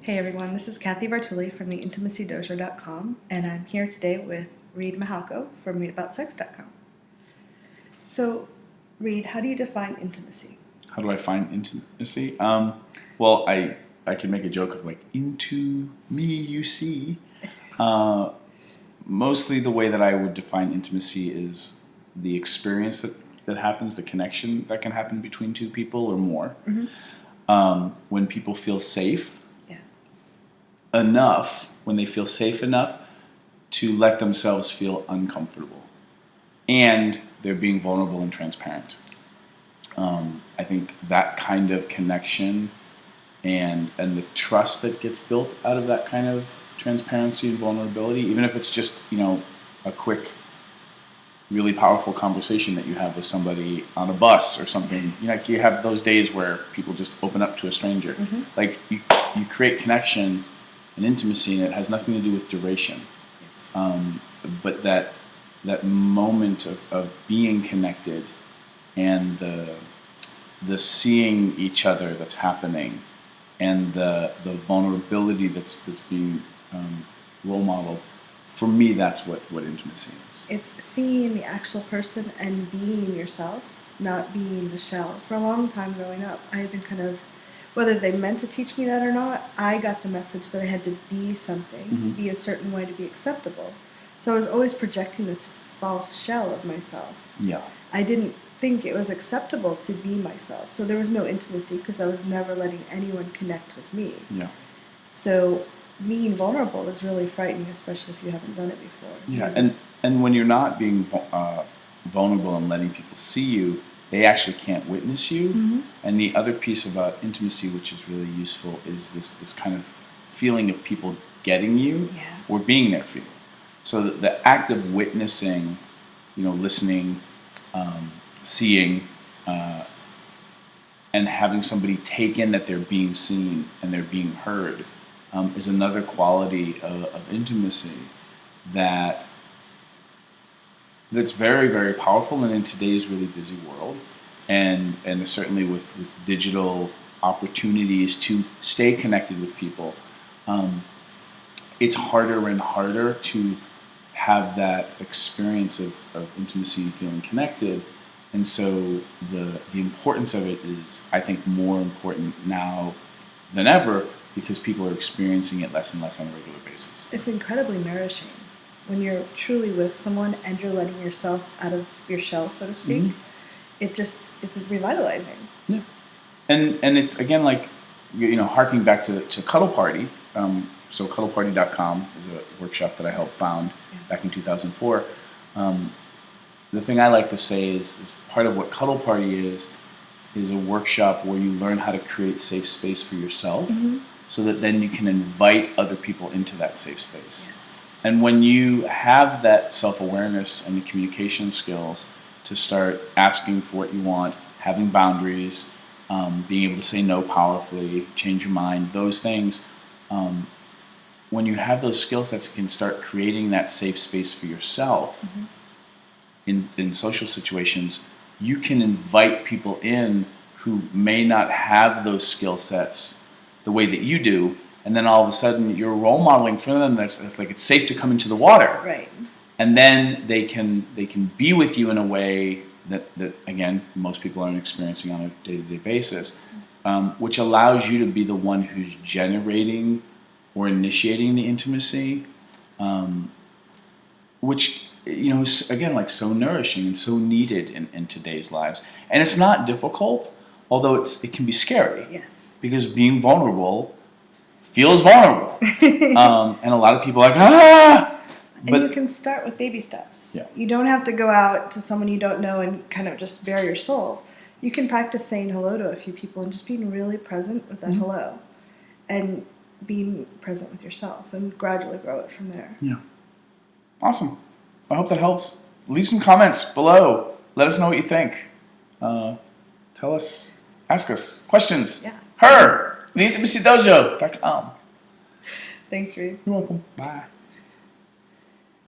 Hey everyone, this is Kathy Bartulli from the intimacydojo.com, and I'm here today with Reid from readaboutsex.com. So, Reid, how do you define intimacy? How do I find intimacy? Well, I can make a joke of like, into me you see. Mostly the way that I would define intimacy is the experience that happens, the connection that can happen between two people or more. When people feel safe enough, when they feel safe enough to let themselves feel uncomfortable. And they're being vulnerable and transparent. I think that kind of connection and the trust that gets built out of that kind of transparency and vulnerability, even if it's just, a quick, really powerful conversation that you have with somebody on a bus or something. You have those days where people just open up to a stranger. Like you create connection and intimacy, and it has nothing to do with duration. But that moment of being connected and the seeing each other that's happening and the vulnerability that's being role modeled, for me, that's what intimacy is. It's seeing the actual person and being yourself, not being the shell. For a long time growing up, I had been whether they meant to teach me that or not, I got the message that I had to be something, be a certain way to be acceptable. So I was always projecting this false shell of myself. Yeah. I didn't think it was acceptable to be myself. So there was no intimacy because I was never letting anyone connect with me. Yeah. So being vulnerable is really frightening, especially if you haven't done it before. Yeah, and when you're not being vulnerable and letting people see you, they actually can't witness you. And the other piece about intimacy, which is really useful, is this kind of feeling of people getting you or being there for you. So the act of witnessing, listening, seeing, and having somebody take in that they're being seen and they're being heard is another quality of intimacy that's very, very powerful, and in today's really busy world, and certainly with digital opportunities to stay connected with people, it's harder and harder to have that experience of intimacy and feeling connected. And so the importance of it is, I think, more important now than ever because people are experiencing it less and less on a regular basis. It's incredibly nourishing when you're truly with someone and you're letting yourself out of your shell, so to speak. It's revitalizing. Yeah. And it's, again, like, harking back to Cuddle Party. So cuddleparty.com is a workshop that I helped found back in 2004. The thing I like to say is part of what Cuddle Party is a workshop where you learn how to create safe space for yourself so that then you can invite other people into that safe space. And when you have that self-awareness and the communication skills to start asking for what you want, having boundaries, being able to say no powerfully, change your mind, those things, when you have those skill sets, you can start creating that safe space for yourself in social situations. You can invite people in who may not have those skill sets the way that you do, and then all of a sudden you're role modeling for them that's like, it's safe to come into the water. Right. And then they can be with you in a way that again, most people aren't experiencing on a day-to-day basis, which allows you to be the one who's generating or initiating the intimacy, which, is, again, like, so nourishing and so needed in today's lives. And it's not difficult, although it can be scary. Yes. Because being vulnerable feels vulnerable. And a lot of people are like, But you can start with baby steps. Yeah. You don't have to go out to someone you don't know and kind of just bare your soul. You can practice saying hello to a few people and just being really present with that hello. And being present with yourself and gradually grow it from there. Yeah. Awesome. I hope that helps. Leave some comments below. Let us know what you think. Tell us, ask us questions. Yeah. Her, theintimacydojo.com. Thanks, Reid. You're welcome. Bye.